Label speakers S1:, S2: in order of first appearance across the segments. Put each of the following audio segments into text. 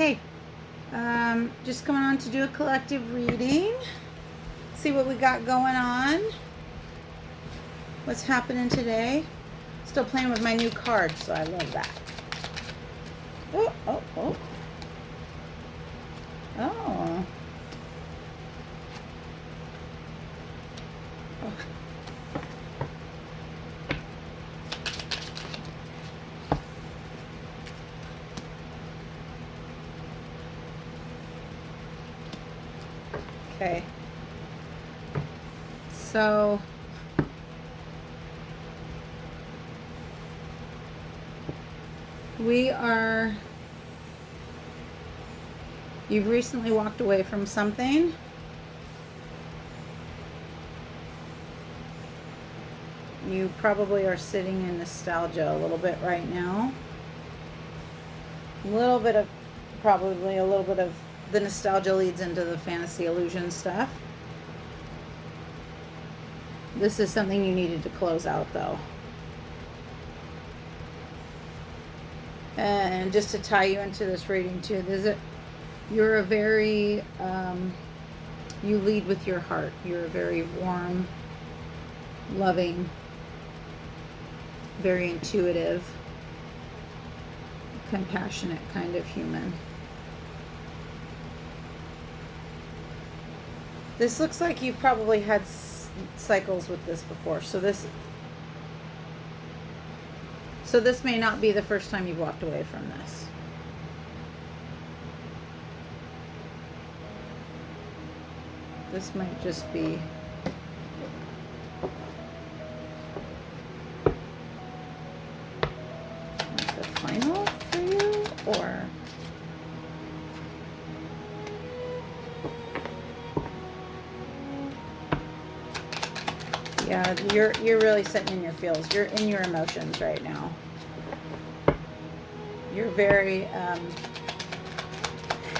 S1: Hey, just coming on to do a collective reading. See what we got going on. What's happening today? Still playing with my new cards, so I love that. Oh, oh, oh. Oh. Oh. Okay. So you've recently walked away from something. You probably are sitting in nostalgia a little bit right now. Probably a little bit of the nostalgia leads into the fantasy illusion stuff. This is something you needed to close out, though. And just to tie you into this reading too, you're a very, you lead with your heart. You're a very warm, loving, very intuitive, compassionate kind of human. This looks like you've probably had cycles with this before. So this may not be the first time you've walked away from this. This might just be the final for you, or yeah, you're really sitting in your feels. You're in your emotions right now. You're very,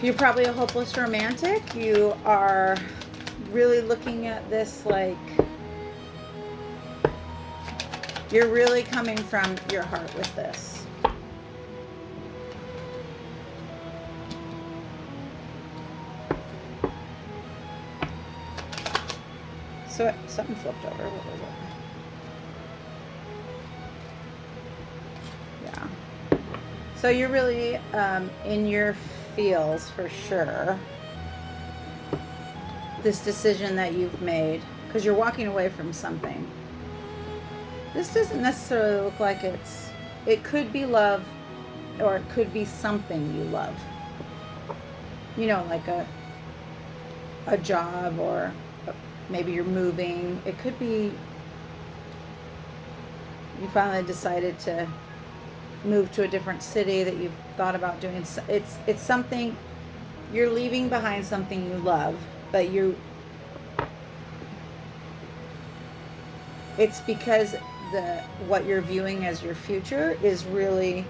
S1: you're probably a hopeless romantic. You are really looking at this like you're really coming from your heart with this. So something flipped over. What was it? Yeah. So you're really in your feels for sure. This decision that you've made, because you're walking away from something. This doesn't necessarily look like it could be love, or it could be something you love. You know, like a job, or maybe you're moving. It could be you finally decided to move to a different city that you've thought about doing. It's something, you're leaving behind something you love, but it's because what you're viewing as your future is really,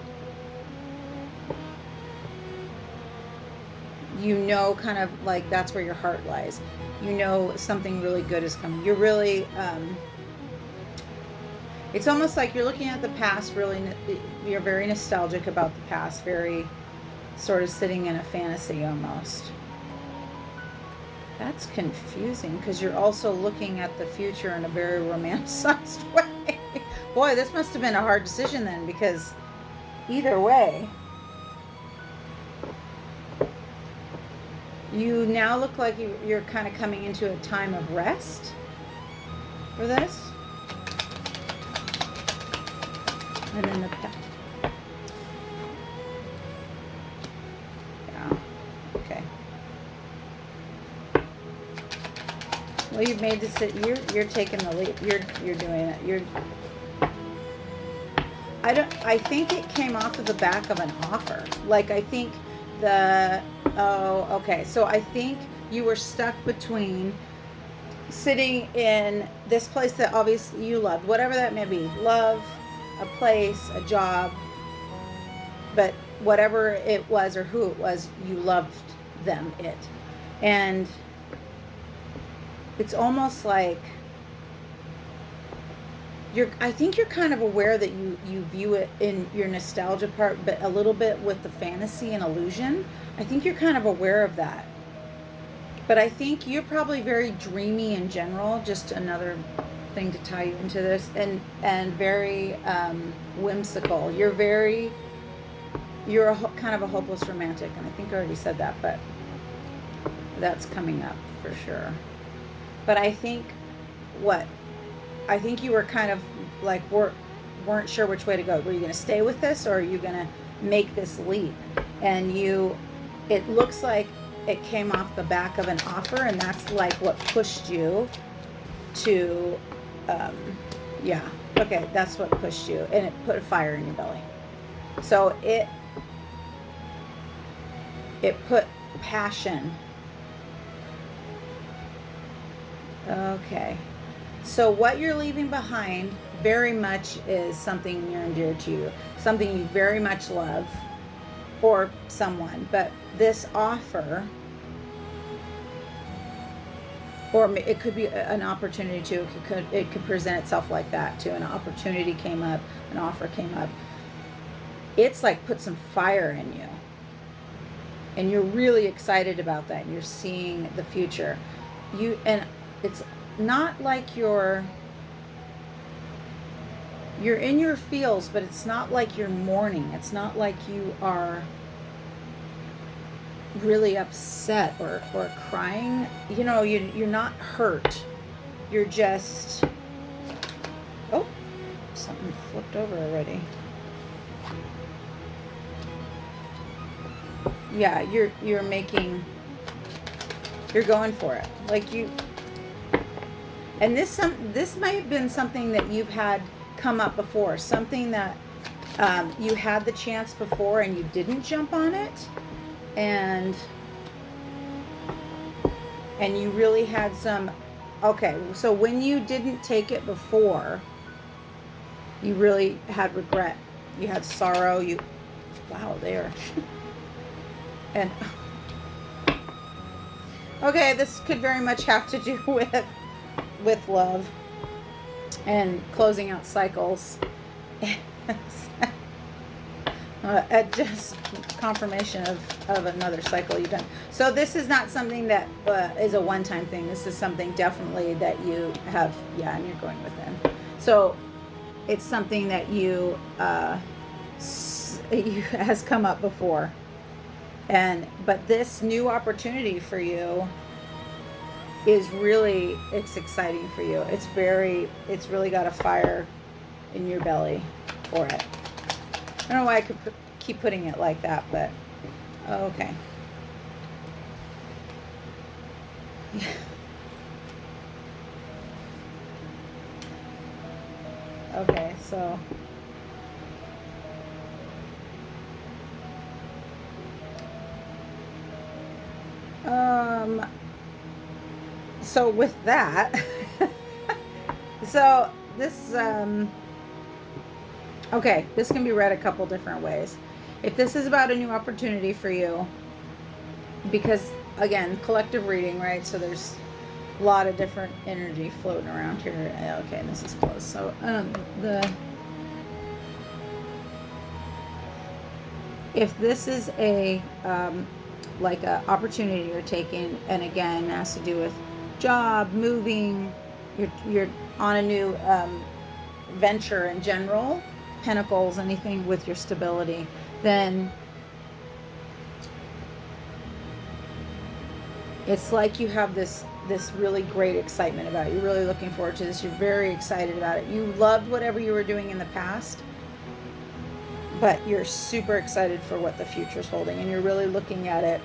S1: kind of like that's where your heart lies. Something really good is coming. You're really, it's almost like you're looking at the past, really, you're very nostalgic about the past, very sort of sitting in a fantasy almost. That's confusing, because you're also looking at the future in a very romanticized way. Boy, this must have been a hard decision then, because either way, you now look like you're kind of coming into a time of rest for this. And then the pet. Yeah. Okay. Well, you've made this. You're taking the lead. You're doing it. I think it came off of the back of an offer. Like, I think okay. So I think you were stuck between sitting in this place that obviously you loved, whatever that may be, love, a place, a job, but whatever it was or who it was, you loved it. And it's almost like I think you're kind of aware that you view it in your nostalgia part, but a little bit with the fantasy and illusion. I think you're kind of aware of that. But I think you're probably very dreamy in general, just another thing to tie you into this, and very whimsical. You're kind of a hopeless romantic, and I think I already said that, but that's coming up for sure. But I think what I think you were kind of like weren't sure which way to go. Were you going to stay with this, or are you going to make this leap? And it looks like it came off the back of an offer, and that's like what pushed you to, yeah, okay, that's what pushed you, and it put a fire in your belly. So it put passion. Okay. So what you're leaving behind very much is something near and dear to you, something you very much love, or someone. But this offer, or it could be an opportunity too. It could present itself like that too. An opportunity came up, an offer came up. It's like put some fire in you, and you're really excited about that. And you're seeing the future. And it's not like you're in your feels, but it's not like you're mourning. It's not like you are really upset or crying. You know, you're not hurt. You're just, oh, something flipped over already. Yeah, you're going for it. Like and this might have been something that you've had come up before, something that you had the chance before and you didn't jump on it, and you really had some, okay, so when you didn't take it before, you really had regret, you had sorrow, wow, there. And okay, this could very much have to do with love and closing out cycles. Just confirmation of another cycle you've done. So this is not something that is a one-time thing. This is something definitely that you have, yeah, and you're going within. So it's something that you has come up before. But this new opportunity for you is really, it's exciting for you. It's really got a fire in your belly for it. I don't know why I could keep putting it like that, but okay. Okay, so so with that, so this, okay, this can be read a couple different ways. If this is about a new opportunity for you, because again, collective reading, right? So there's a lot of different energy floating around here. Okay, this is close. So if this is a like a opportunity you're taking, and again, it has to do with job, moving, you're on a new venture in general, pentacles, anything with your stability, then it's like you have this really great excitement about it. You're really looking forward to this. You're very excited about it. You loved whatever you were doing in the past, but you're super excited for what the future's holding, and you're really looking at it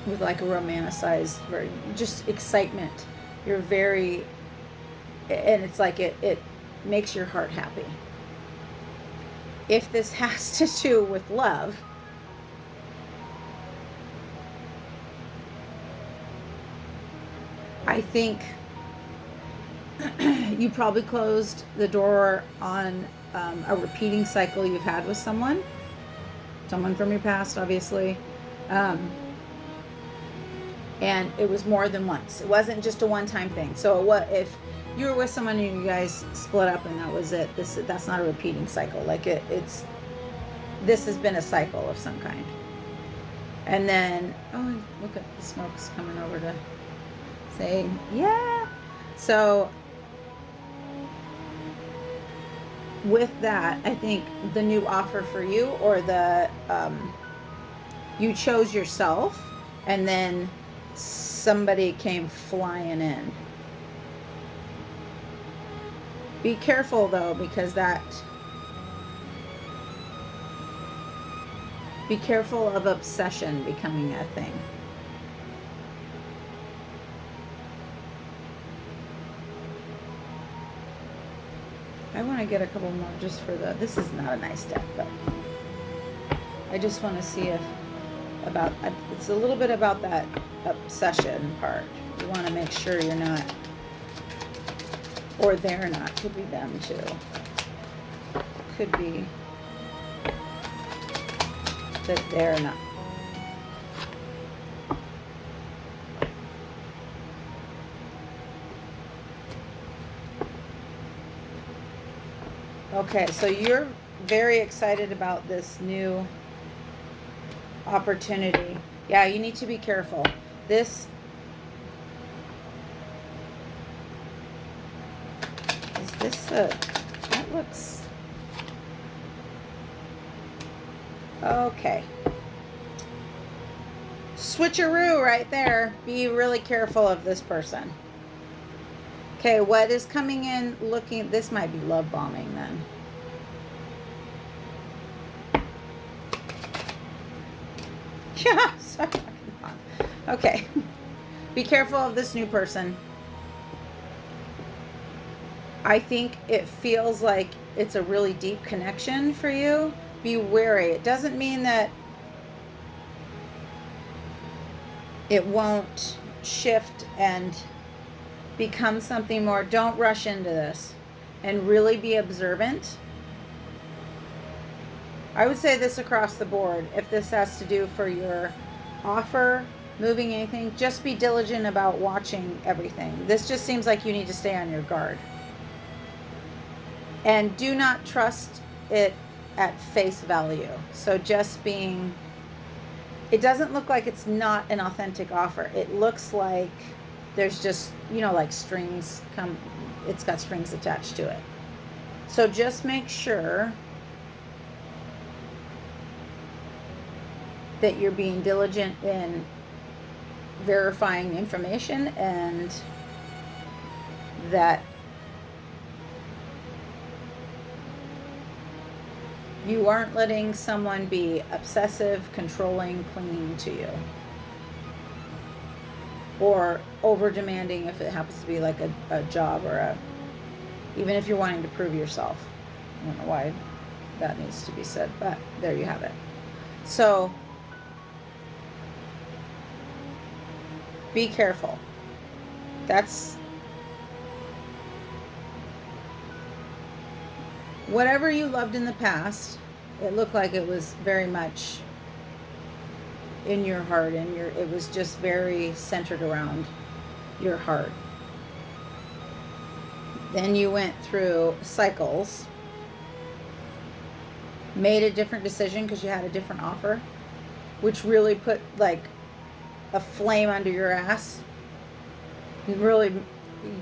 S1: with like a romanticized, very just excitement. You're very, and it's like it makes your heart happy. If this has to do with love, I think you probably closed the door on a repeating cycle you've had with someone from your past, obviously. And it was more than once. It wasn't just a one-time thing. So if you were with someone and you guys split up and that was it, that's not a repeating cycle. Like this has been a cycle of some kind. And then, oh, look at the smoke's coming over to say, yeah. So with that, I think the new offer for you, or the you chose yourself, and then somebody came flying in. Be careful though, because be careful of obsession becoming a thing. I want to get a couple more just for this is not a nice deck, but I just want to see if it's a little bit about that obsession part. You want to make sure you're not, or they're not, could be them too. Could be that they're not. Okay, so you're very excited about this new opportunity. Yeah, you need to be careful. That looks okay. Switcheroo right there. Be really careful of this person. Okay, what is coming in looking, this might be love bombing then. Yeah, so fucking hot. Okay. Be careful of this new person. I think it feels like it's a really deep connection for you. Be wary. It doesn't mean that it won't shift and become something more. Don't rush into this, and really be observant. I would say this across the board. If this has to do for your offer, moving anything, just be diligent about watching everything. This just seems like you need to stay on your guard. And do not trust it at face value. So just being, it doesn't look like it's not an authentic offer. It looks like there's just, like strings it's got strings attached to it. So just make sure that you're being diligent in verifying information, and that you aren't letting someone be obsessive, controlling, clinging to you, or over demanding if it happens to be like a job, or even if you're wanting to prove yourself. I don't know why that needs to be said, but there you have it. So be careful. That's whatever you loved in the past. It looked like it was very much in your heart, and it was just very centered around your heart. Then you went through cycles, made a different decision because you had a different offer, which really put like a flame under your ass. You really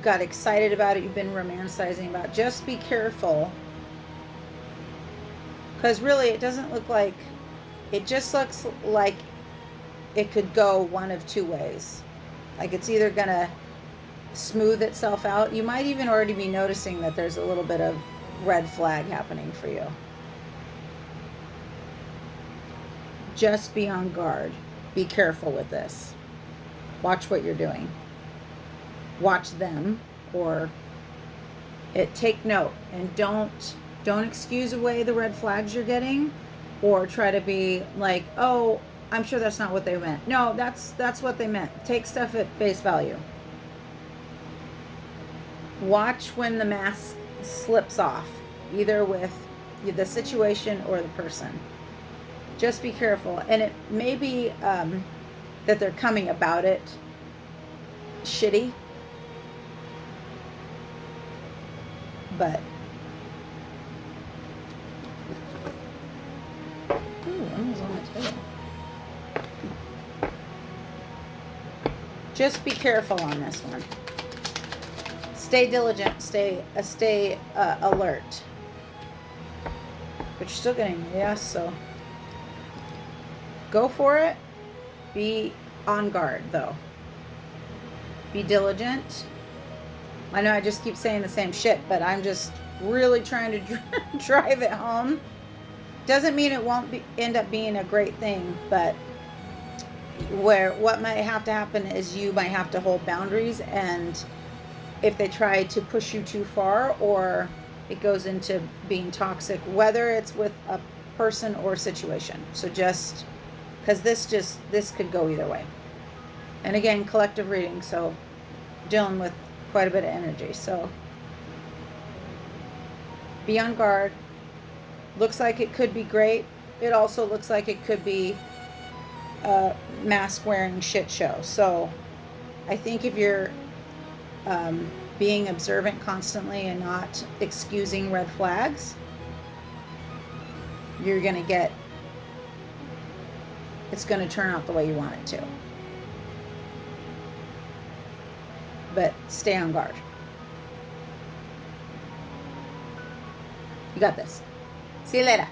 S1: got excited about it. You've been romanticizing about it. Just be careful, because really it doesn't look like, it just looks like it could go one of two ways. Like it's either gonna smooth itself out. You might even already be noticing that there's a little bit of red flag happening for you. Just be on guard. Be careful with this. Watch what you're doing. Watch them, or take note, and don't excuse away the red flags you're getting, or try to be like, oh, I'm sure that's not what they meant. No, that's what they meant. Take stuff at face value. Watch when the mask slips off, either with the situation or the person. Just be careful. And it may be that they're coming about it shitty, but ooh, almost on my tail. Just be careful on this one. Stay diligent. Stay alert. But you're still getting a yes, so go for it. Be on guard, though. Be diligent. I know I just keep saying the same shit, but I'm just really trying to drive it home. Doesn't mean it won't end up being a great thing, but what might have to happen is you might have to hold boundaries, and if they try to push you too far, or it goes into being toxic, whether it's with a person or situation. So just because this could go either way. And again, collective reading, so dealing with quite a bit of energy. So be on guard. Looks like it could be great. It also looks like it could be a mask wearing shit show. So I think if you're being observant constantly and not excusing red flags, you're going to get, it's going to turn out the way you want it to. But stay on guard. You got this. See you later.